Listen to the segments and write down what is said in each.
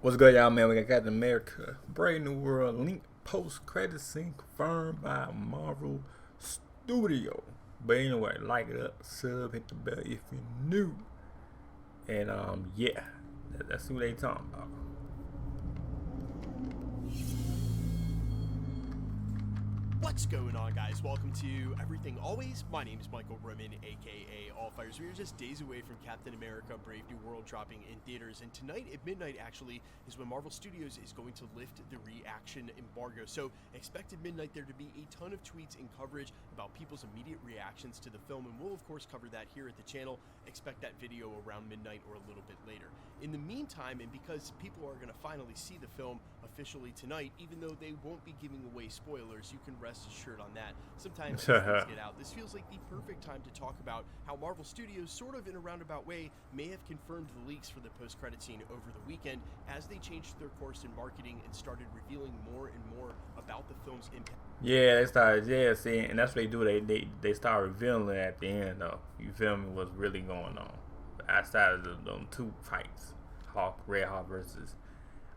What's good, y'all, man? We got Captain America, Brave New World link post-credit scene confirmed by Marvel Studio. But anyway, like it up, sub, hit the bell if you're new. And yeah, that's who they talking about. What's going on, guys? Welcome to Everything Always. My name is Michael Roman, aka Allfires. We are just days away from Captain America Brave New World dropping in theaters, and tonight at midnight actually is when Marvel Studios is going to lift the reaction embargo. So expect at midnight there to be a ton of tweets and coverage about people's immediate reactions to the film, and we'll of course cover that here at the channel. Expect that video around midnight or a little bit later. In the meantime, and because people are going to finally see the film officially tonight, even though they won't be giving away spoilers, you can rest assured on that. Sometimes things get out. This feels like the perfect time to talk about how Marvel Studios, sort of in a roundabout way, may have confirmed the leaks for the post-credit scene over the weekend as they changed their course in marketing and started revealing more and more about the film's impact. Yeah, they started, see, and that's what they do. They start revealing at the end, though. You feel me? What's really going on outside of them two fights, Red Hawk versus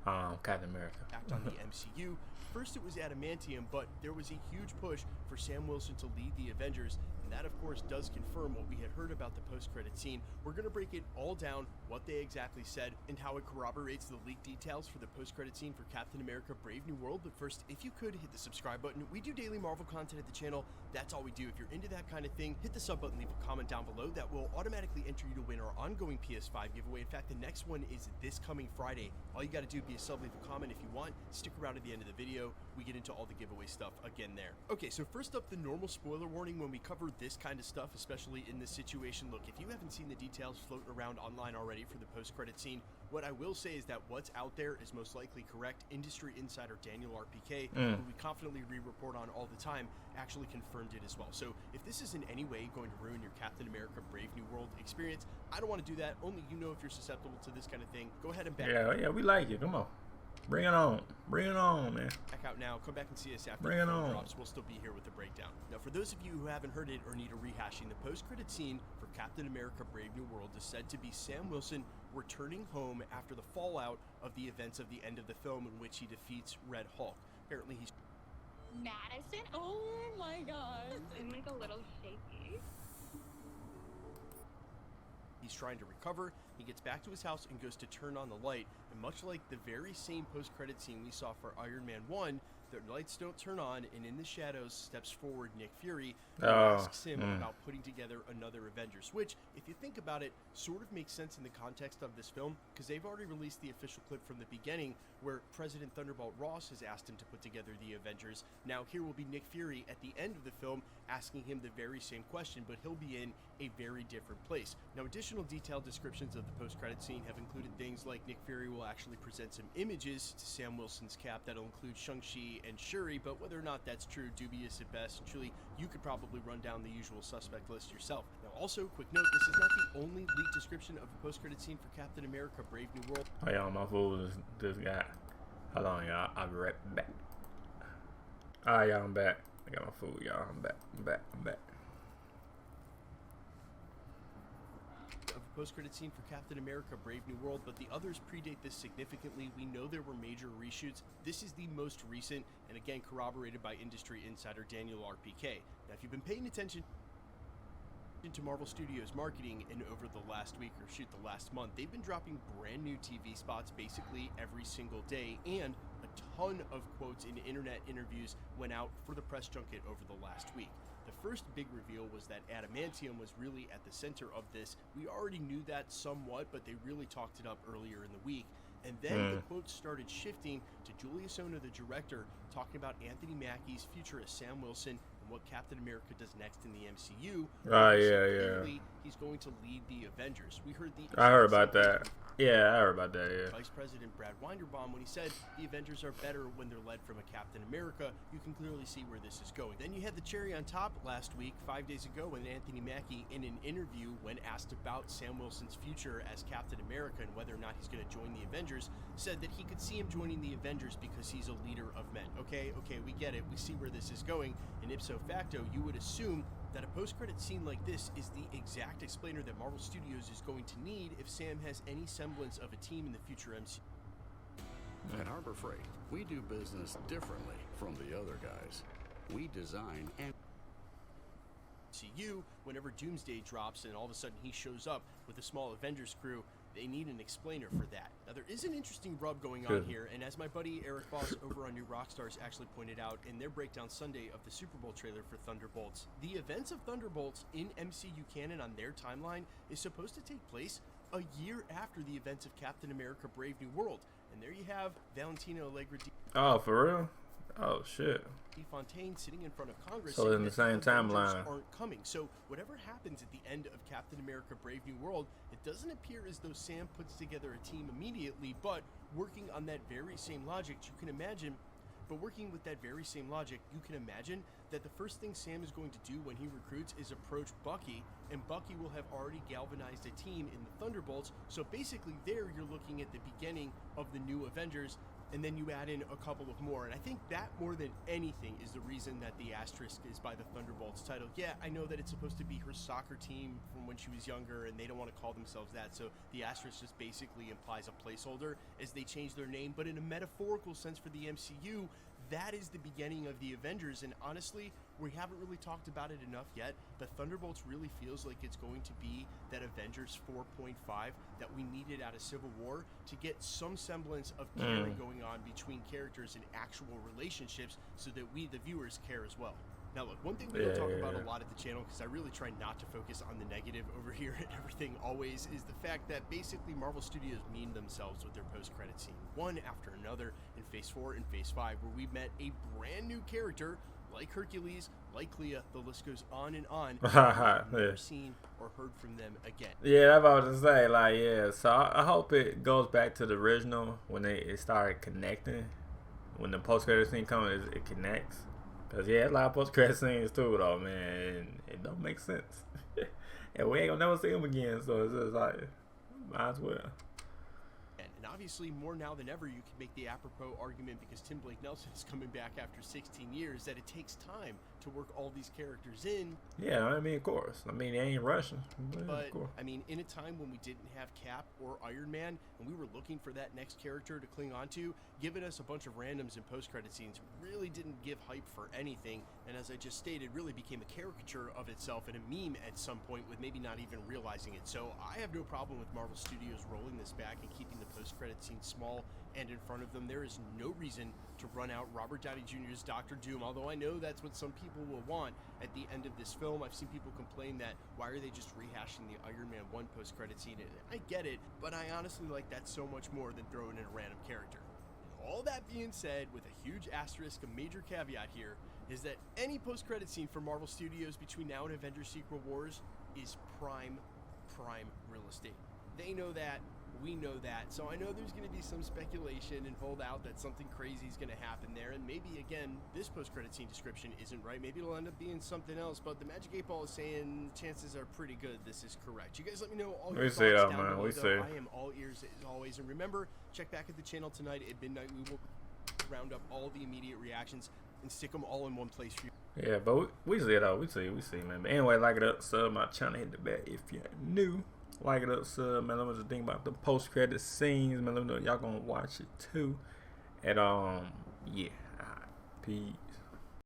Captain America. On the MCU. First it was Adamantium, but there was a huge push for Sam Wilson to lead the Avengers, and that of course does confirm what we had heard about the post-credit scene. We're going to break it all down, what they exactly said, and how it corroborates the leaked details for the post-credit scene for Captain America Brave New World. But first, if you could, hit the subscribe button. We do daily Marvel content at the channel. That's all we do. If you're into that kind of thing, hit the sub button, leave a comment down below. That will automatically enter you to win our ongoing PS5 giveaway. In fact, the next one is this coming Friday. All you got to do, be a sub, leave a comment if you want. Stick around at the end of the video. We get into all the giveaway stuff again there. Okay, so first up, the normal spoiler warning when we cover this kind of stuff, especially in this situation. Look, if you haven't seen the details floating around online already for the post-credit scene, what I will say is that what's out there is most likely correct. Industry insider Daniel RPK, who we confidently re-report on all the time, actually confirmed it as well. So if this is in any way going to ruin your Captain America Brave New World experience, I don't want to do that. Only you know if you're susceptible to this kind of thing. Go ahead and back. Yeah, we like it. Come on. Bring it on. Bring it on, man. Back out now. Come back and see us after Bring the it film on. drops. We'll still be here with the breakdown. Now, for those of you who haven't heard it or need a rehashing, the post-credit scene for Captain America Brave New World is said to be Sam Wilson returning home after the fallout of the events of the end of the film in which he defeats Red Hulk. Apparently he's... Madison? Oh my god. I'm like a little shaky. He's trying to recover. He gets back to his house and goes to turn on the light. And much like the very same post-credit scene we saw for Iron Man 1, the lights don't turn on, and in the shadows steps forward Nick Fury and asks him about putting together another Avengers, which, if you think about it, sort of makes sense in the context of this film, because they've already released the official clip from the beginning where President Thunderbolt Ross has asked him to put together the Avengers. Now here will be Nick Fury at the end of the film asking him the very same question, but he'll be in a very different place. Now, additional detailed descriptions of the post-credit scene have included things like Nick Fury will actually present some images to Sam Wilson's cap that'll include Shang-Chi and Shuri, but whether or not that's true, dubious at best, and truly, you could probably run down the usual suspect list yourself. Now, also, quick note, this is not the only leaked description of the post-credit scene for Captain America Brave New World. Oh, y'all, my fool, this guy. Hold on, y'all. I'll be right back. Alright, y'all, I'm back. I got my food, y'all. I'm back. Of a post-credit scene for Captain America Brave New World, but the others predate this significantly. We know there were major reshoots. This is the most recent, and again corroborated by industry insider Daniel RPK. Now, if you've been paying attention to Marvel Studios marketing and over the last week, or shoot, the last month, they've been dropping brand new TV spots basically every single day, and a ton of quotes in internet interviews went out for the press junket over the last week. The first big reveal was that Adamantium was really at the center of this. We already knew that somewhat, but they really talked it up earlier in the week. And then the quotes started shifting to Julius Ona, the director, talking about Anthony Mackie's future as Sam Wilson and what Captain America does next in the MCU. Yeah. He's going to lead the Avengers. We heard the... I heard about that. Yeah, I heard about that, yeah. Vice President Brad Winderbaum, when he said the Avengers are better when they're led from a Captain America, you can clearly see where this is going. Then you had the cherry on top last week, 5 days ago, when Anthony Mackie, in an interview, when asked about Sam Wilson's future as Captain America and whether or not he's going to join the Avengers, said that he could see him joining the Avengers because he's a leader of men. Okay, we get it. We see where this is going. And ipso facto, you would assume that a post-credit scene like this is the exact explainer that Marvel Studios is going to need if Sam has any semblance of a team in the future MCU. At Harbor Freight, we do business differently from the other guys. We design and MCU, whenever Doomsday drops and all of a sudden he shows up with a small Avengers crew, they need an explainer for that. Now, there is an interesting rub going on here, and as my buddy Eric Voss over on New Rockstars actually pointed out in their breakdown Sunday of the Super Bowl trailer for Thunderbolts, the events of Thunderbolts in MCU canon on their timeline is supposed to take place a year after the events of Captain America Brave New World. And there you have Valentino Allegra Oh, for real? Oh, shit. Fontaine sitting in front of Congress, so in the same timeline, aren't coming. So whatever happens at the end of Captain America Brave New World, it doesn't appear as though Sam puts together a team immediately, but working on that very same logic, you can imagine that the first thing Sam is going to do when he recruits is approach Bucky, and Bucky will have already galvanized a team in the Thunderbolts. So basically there you're looking at the beginning of the new Avengers, and then you add in a couple of more. And I think that more than anything is the reason that the asterisk is by the Thunderbolts title. Yeah, I know that it's supposed to be her soccer team from when she was younger, and they don't want to call themselves that, so the asterisk just basically implies a placeholder as they change their name. But in a metaphorical sense for the MCU, that is the beginning of the Avengers, and honestly, we haven't really talked about it enough yet, but Thunderbolts really feels like it's going to be that Avengers 4.5 that we needed out of Civil War to get some semblance of caring going on between characters and actual relationships, so that we, the viewers, care as well. Now look, one thing we don't talk about a lot at the channel, because I really try not to focus on the negative over here and everything always, is the fact that basically Marvel Studios meme themselves with their post-credit scene, one after another, in Phase 4 and Phase 5, where we met a brand new character, like Hercules, like Clea, the list goes on and on. Never seen or heard from them again. Yeah, I'm about to say, like, yeah, so I hope it goes back to the original, when it started connecting, when the post-credit scene comes, it connects. Cause yeah, a lot of post-credit scenes too, though, man. And it don't make sense, and we ain't gonna never see him again. So it's just like, might as well. And obviously, more now than ever, you can make the apropos argument, because Tim Blake Nelson is coming back after 16 years, that it takes time to work all these characters in. Yeah, I mean, of course. I mean, they ain't rushing. But I mean, in a time when we didn't have Cap or Iron Man, and we were looking for that next character to cling on to, giving us a bunch of randoms in post-credit scenes really didn't give hype for anything. And as I just stated, really became a caricature of itself and a meme at some point, with maybe not even realizing it. So I have no problem with Marvel Studios rolling this back and keeping the post-credit scene small and in front of them. There is no reason to run out Robert Downey Jr.'s Dr. Doom, although I know that's what some people will want at the end of this film. I've seen people complain that why are they just rehashing the Iron Man 1 post-credit scene? And I get it, but I honestly like that so much more than throwing in a random character. All that being said, with a huge asterisk, a major caveat here, is that any post-credit scene for Marvel Studios between now and Avengers Secret Wars is prime real estate. They know that. We know that, so I know there's going to be some speculation and hold out that something crazy is going to happen there, and maybe, again, this post-credit scene description isn't right. Maybe it'll end up being something else, but the Magic 8 Ball is saying chances are pretty good this is correct. You guys let me know all your thoughts down below. I am all ears as always, and remember, check back at the channel tonight at midnight. We will round up all the immediate reactions and stick them all in one place for you. Yeah, but we see it all. We see, man. But anyway, like it up, sub my channel, hit the bell if you're new. Like it up, sub, man. Let me just think about the post-credit scenes, man. Let me know y'all gonna watch it too. And yeah, peace.